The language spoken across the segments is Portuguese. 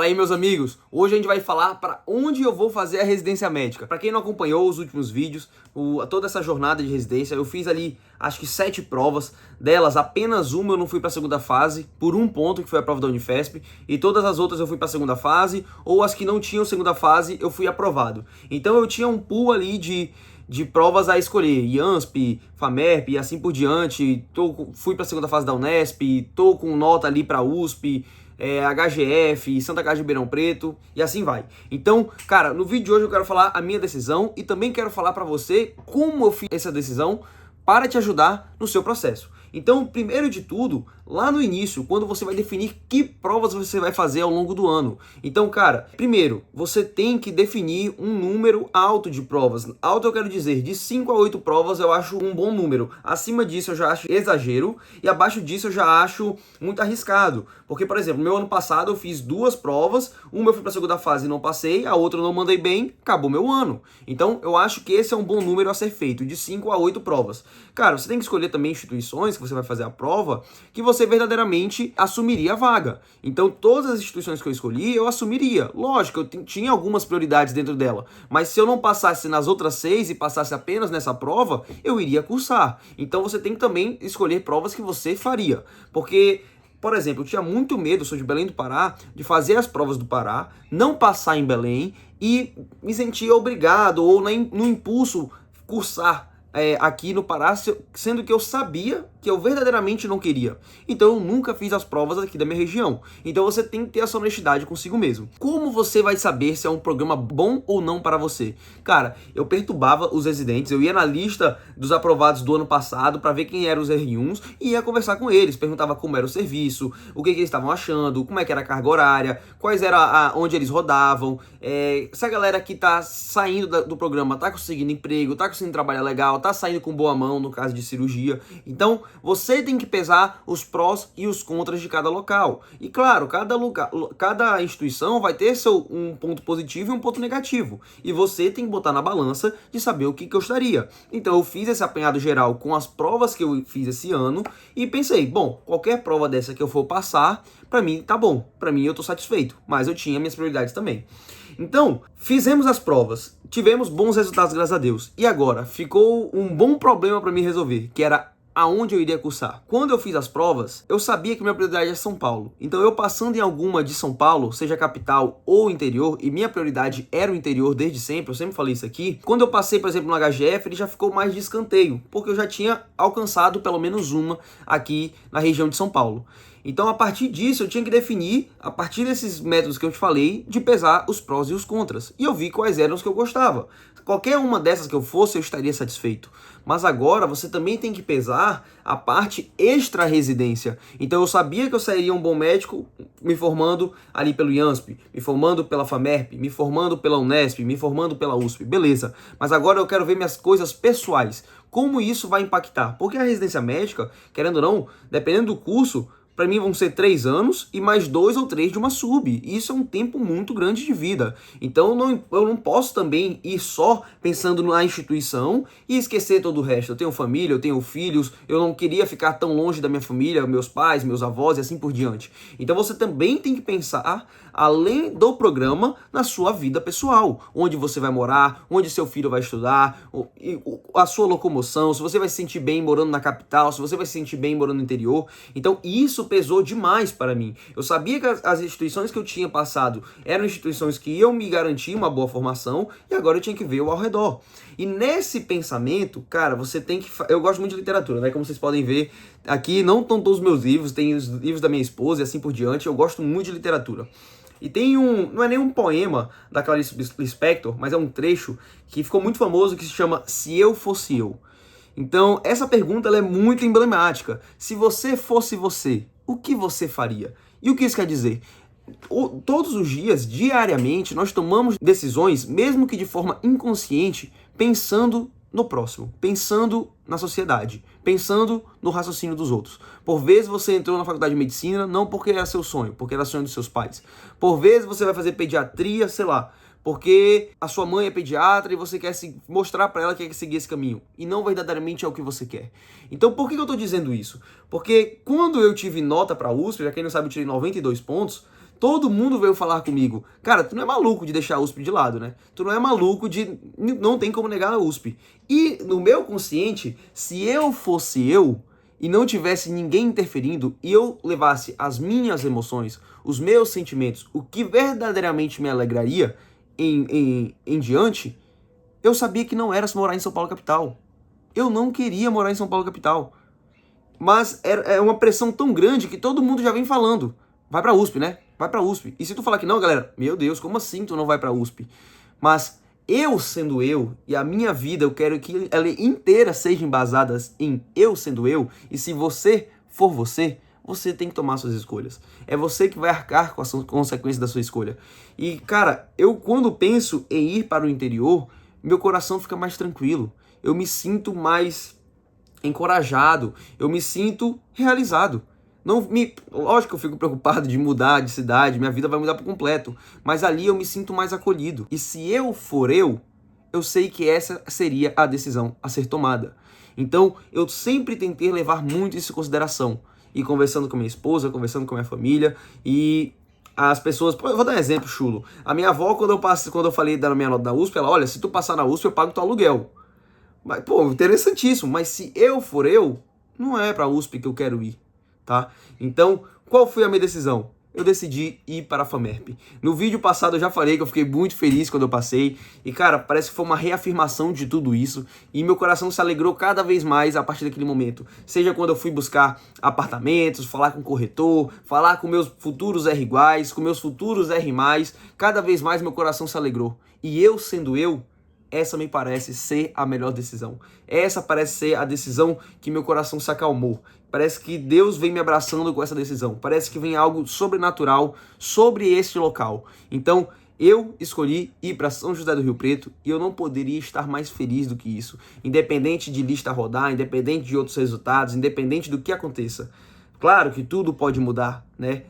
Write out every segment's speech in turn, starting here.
Fala aí, meus amigos. Hoje a gente vai falar para onde eu vou fazer a residência médica. Para quem não acompanhou os últimos vídeos, toda essa jornada de residência, eu fiz ali acho que 7 provas. Delas, apenas uma eu não fui para a segunda fase, por um ponto, que foi a prova da Unifesp, e todas as outras eu fui para a segunda fase, ou as que não tinham segunda fase, eu fui aprovado. Então eu tinha um pool ali de provas a escolher, IANSP, FAMERP e assim por diante. Fui para a segunda fase da Unesp, tô com nota ali para USP, HGF, Santa Casa de Ribeirão Preto e assim vai. Então, cara, no vídeo de hoje eu quero falar a minha decisão e também quero falar para você como eu fiz essa decisão para te ajudar no seu processo. Então, primeiro de tudo, lá no início, quando você vai definir que provas você vai fazer ao longo do ano. Então, cara, primeiro, você tem que definir um número alto de provas. Alto eu quero dizer, de 5 a 8 provas eu acho um bom número. Acima disso eu já acho exagero e abaixo disso eu já acho muito arriscado. Porque, por exemplo, meu ano passado eu fiz 2 provas, uma eu fui para a segunda fase e não passei, a outra eu não mandei bem, acabou meu ano. Então, eu acho que esse é um bom número a ser feito, de 5 a 8 provas. Cara, você tem que escolher também instituições que você vai fazer a prova, que você verdadeiramente assumiria a vaga. Então, todas as instituições que eu escolhi, eu assumiria. Lógico, eu tinha algumas prioridades dentro dela, mas se eu não passasse nas outras 6 e passasse apenas nessa prova, eu iria cursar. Então, você tem que também escolher provas que você faria, porque... Por exemplo, eu tinha muito medo, sou de Belém do Pará, de fazer as provas do Pará, não passar em Belém e me sentir obrigado ou no impulso cursar aqui no Pará, sendo que eu sabia que eu verdadeiramente não queria. Então eu nunca fiz as provas aqui da minha região. Então você tem que ter essa honestidade consigo mesmo. Como você vai saber se é um programa bom ou não para você? Cara, eu perturbava os residentes, eu ia na lista dos aprovados do ano passado para ver quem eram os R1s e ia conversar com eles, perguntava como era o serviço, o que eles estavam achando, como é que era a carga horária, quais era onde eles rodavam, se a galera que tá saindo do programa tá conseguindo emprego, tá conseguindo trabalhar legal, tá saindo com boa mão no caso de cirurgia. Então, você tem que pesar os prós e os contras de cada local. E claro, cada instituição vai ter um ponto positivo e um ponto negativo. E você tem que botar na balança de saber o que gostaria. Então eu fiz esse apanhado geral com as provas que eu fiz esse ano e pensei, bom, qualquer prova dessa que eu for passar, pra mim tá bom. Pra mim eu tô satisfeito. Mas eu tinha minhas prioridades também. Então, fizemos as provas, tivemos bons resultados, graças a Deus. E agora, ficou um bom problema para mim resolver, que era aonde eu iria cursar. Quando eu fiz as provas, eu sabia que minha prioridade é São Paulo. Então eu passando em alguma de São Paulo, seja capital ou interior, e minha prioridade era o interior desde sempre, eu sempre falei isso aqui. Quando eu passei, por exemplo, no HGF, ele já ficou mais de escanteio, porque eu já tinha alcançado pelo menos uma aqui na região de São Paulo. Então, a partir disso, eu tinha que definir, a partir desses métodos que eu te falei, de pesar os prós e os contras. E eu vi quais eram os que eu gostava. Qualquer uma dessas que eu fosse, eu estaria satisfeito. Mas agora, você também tem que pesar a parte extra-residência. Então, eu sabia que eu seria um bom médico me formando ali pelo IANSP, me formando pela FAMERP, me formando pela Unesp, me formando pela USP. Beleza. Mas agora eu quero ver minhas coisas pessoais. Como isso vai impactar? Porque a residência médica, querendo ou não, dependendo do curso, para mim vão ser 3 anos e mais 2 ou 3 de uma sub. Isso é um tempo muito grande de vida. Então eu não posso também ir só pensando na instituição e esquecer todo o resto. Eu tenho família, eu tenho filhos, eu não queria ficar tão longe da minha família, meus pais, meus avós e assim por diante. Então você também tem que pensar, além do programa, na sua vida pessoal. Onde você vai morar, onde seu filho vai estudar, a sua locomoção, se você vai se sentir bem morando na capital, se você vai se sentir bem morando no interior. Então isso pesou demais para mim. Eu sabia que as instituições que eu tinha passado eram instituições que iam me garantir uma boa formação e agora eu tinha que ver o ao redor. E nesse pensamento, cara, você tem que... Eu gosto muito de literatura, né? Como vocês podem ver, aqui não estão todos os meus livros, tem os livros da minha esposa e assim por diante. Eu gosto muito de literatura. E tem não é nem um poema da Clarice Lispector, mas é um trecho que ficou muito famoso que se chama Se Eu Fosse Eu. Então, essa pergunta ela é muito emblemática. Se você fosse você, o que você faria? E o que isso quer dizer? Todos os dias, diariamente, nós tomamos decisões, mesmo que de forma inconsciente, pensando no próximo, pensando na sociedade, pensando no raciocínio dos outros. Por vezes você entrou na faculdade de medicina não porque era seu sonho, porque era sonho dos seus pais. Por vezes você vai fazer pediatria, sei lá, porque a sua mãe é pediatra e você quer mostrar para ela que quer seguir esse caminho. E não verdadeiramente é o que você quer. Então, por que eu estou dizendo isso? Porque quando eu tive nota para a USP, já quem não sabe, eu tirei 92 pontos, Todo mundo veio falar comigo, cara, tu não é maluco de deixar a USP de lado, né? Tu não é maluco de... Não tem como negar a USP. E no meu consciente, se eu fosse eu e não tivesse ninguém interferindo e eu levasse as minhas emoções, os meus sentimentos, o que verdadeiramente me alegraria em diante, eu sabia que não era morar em São Paulo capital. Eu não queria morar em São Paulo capital. Mas é uma pressão tão grande que todo mundo já vem falando. Vai pra USP, né? Vai pra USP. E se tu falar que não, galera, meu Deus, como assim tu não vai pra USP? Mas eu sendo eu, e a minha vida, eu quero que ela inteira seja embasada em eu sendo eu, e se você for você, você tem que tomar suas escolhas. É você que vai arcar com as consequências da sua escolha. E, cara, eu quando penso em ir para o interior, meu coração fica mais tranquilo. Eu me sinto mais encorajado, eu me sinto realizado. Lógico que eu fico preocupado de mudar de cidade, minha vida vai mudar por completo, mas ali eu me sinto mais acolhido. E se eu for eu sei que essa seria a decisão a ser tomada. Então, eu sempre tentei levar muito isso em consideração. E conversando com minha esposa, conversando com minha família, e as pessoas... Eu vou dar um exemplo chulo. A minha avó, quando eu falei da minha nota da USP, ela, olha, se tu passar na USP, eu pago teu aluguel. Mas, pô, interessantíssimo. Mas se eu for eu, não é pra USP que eu quero ir, tá? Então, qual foi a minha decisão? Eu decidi ir para a FAMERP. No vídeo passado eu já falei que eu fiquei muito feliz quando eu passei. E, cara, parece que foi uma reafirmação de tudo isso. E meu coração se alegrou cada vez mais a partir daquele momento. Seja quando eu fui buscar apartamentos, falar com o corretor, falar com meus futuros R iguais, com meus futuros R+, cada vez mais meu coração se alegrou. E eu sendo eu, essa me parece ser a melhor decisão. Essa parece ser a decisão que meu coração se acalmou. Parece que Deus vem me abraçando com essa decisão. Parece que vem algo sobrenatural sobre este local. Então, eu escolhi ir para São José do Rio Preto e eu não poderia estar mais feliz do que isso. Independente de lista rodar, independente de outros resultados, independente do que aconteça. Claro que tudo pode mudar, né?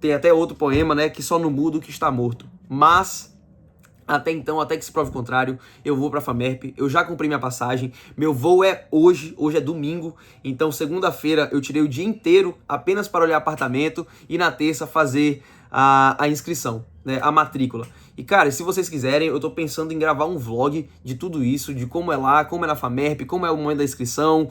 Tem até outro poema, né? Que só não muda o que está morto. Mas... até então, até que se prove o contrário, eu vou pra FAMERP, eu já comprei minha passagem, meu voo é hoje é domingo, então segunda-feira eu tirei o dia inteiro apenas para olhar apartamento e na terça fazer a inscrição, né, a matrícula. E cara, se vocês quiserem, eu tô pensando em gravar um vlog de tudo isso, de como é lá, como é na FAMERP, como é o momento da inscrição,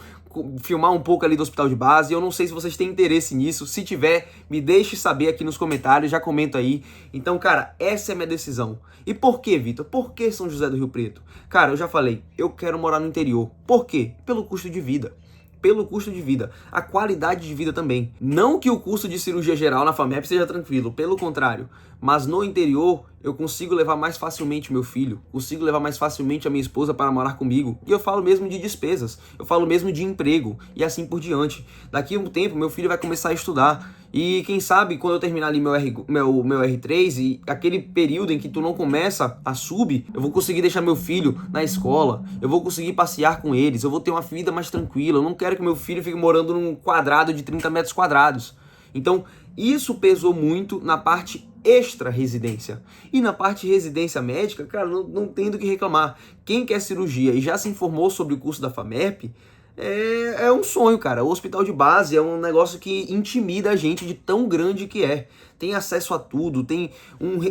filmar um pouco ali do hospital de base. Eu não sei se vocês têm interesse nisso. Se tiver, me deixe saber aqui nos comentários, já comenta aí. Então, cara, essa é a minha decisão. E por que, Vitor? Por que São José do Rio Preto? Cara, eu já falei, eu quero morar no interior. Por quê? Pelo custo de vida. Pelo custo de vida, a qualidade de vida também. Não que o custo de cirurgia geral na FAMERP seja tranquilo, pelo contrário. Mas no interior, eu consigo levar mais facilmente meu filho, consigo levar mais facilmente a minha esposa para morar comigo. E eu falo mesmo de despesas, eu falo mesmo de emprego e assim por diante. Daqui a um tempo, meu filho vai começar a estudar. E quem sabe, quando eu terminar ali meu R3 e aquele período em que tu não começa a sub, eu vou conseguir deixar meu filho na escola, eu vou conseguir passear com eles, eu vou ter uma vida mais tranquila. Eu não quero que meu filho fique morando num quadrado de 30 metros quadrados. Então, isso pesou muito na parte extra-residência. E na parte de residência médica, cara, não tem do que reclamar. Quem quer cirurgia e já se informou sobre o curso da FAMERP, é um sonho, cara. O hospital de base é um negócio que intimida a gente de tão grande que é. Tem acesso a tudo, tem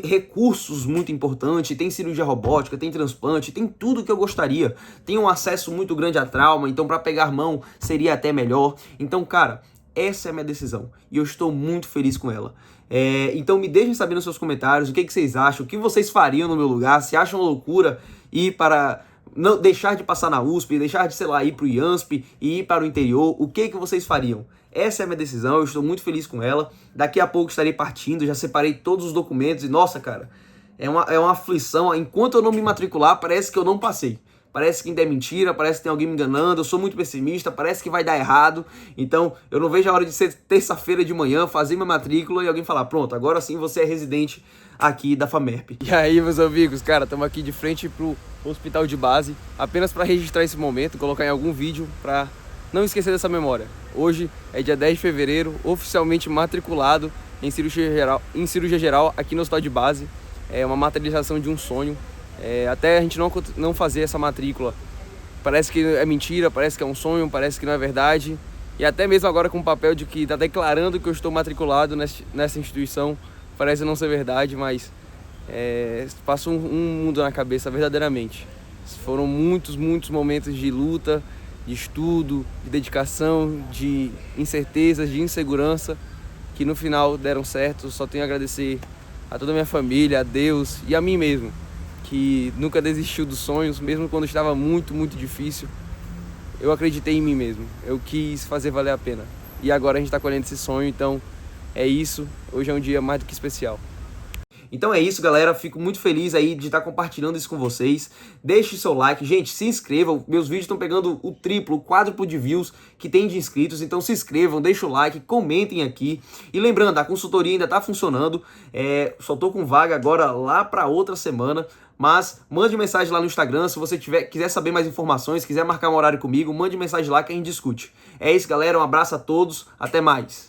recursos muito importantes, tem cirurgia robótica, tem transplante, tem tudo que eu gostaria. Tem um acesso muito grande a trauma, então para pegar mão seria até melhor. Então, cara, essa é a minha decisão e eu estou muito feliz com ela. Então me deixem saber nos seus comentários o que vocês acham, o que vocês fariam no meu lugar, se acham loucura ir para... não deixar de passar na USP, deixar de, sei lá, ir para o IANSP e ir para o interior, o que vocês fariam? Essa é a minha decisão, eu estou muito feliz com ela. Daqui a pouco estarei partindo, já separei todos os documentos e, nossa, cara, é uma aflição. Enquanto eu não me matricular, parece que eu não passei. Parece que ainda é mentira, parece que tem alguém me enganando, eu sou muito pessimista, parece que vai dar errado. Então, eu não vejo a hora de ser terça-feira de manhã, fazer minha matrícula e alguém falar, pronto, agora sim você é residente aqui da FAMERP. E aí, meus amigos, cara, estamos aqui de frente pro hospital de base, apenas para registrar esse momento, colocar em algum vídeo para não esquecer dessa memória. Hoje é dia 10 de fevereiro, oficialmente matriculado em cirurgia geral aqui no hospital de base. É uma materialização de um sonho. Até a gente não fazer essa matrícula, parece que é mentira, parece que é um sonho, parece que não é verdade. E até mesmo agora com o papel de que está declarando que eu estou matriculado nessa instituição, parece não ser verdade, mas passa um mundo na cabeça, verdadeiramente. Foram muitos momentos de luta, de estudo, de dedicação, de incertezas, de insegurança, que no final deram certo. Só tenho a agradecer a toda a minha família, a Deus e a mim mesmo, que nunca desistiu dos sonhos, mesmo quando estava muito difícil. Eu acreditei em mim mesmo, eu quis fazer valer a pena. E agora a gente está colhendo esse sonho, então é isso. Hoje é um dia mais do que especial. Então é isso, galera. Fico muito feliz aí de estar compartilhando isso com vocês. Deixe seu like. Gente, se inscrevam. Meus vídeos estão pegando o triplo, o quádruplo de views que tem de inscritos. Então se inscrevam, deixem o like, comentem aqui. E lembrando, a consultoria ainda está funcionando. Só tô com vaga agora lá para outra semana. Mas mande mensagem lá no Instagram. Se você quiser saber mais informações, quiser marcar um horário comigo, mande mensagem lá que a gente discute. É isso, galera. Um abraço a todos. Até mais.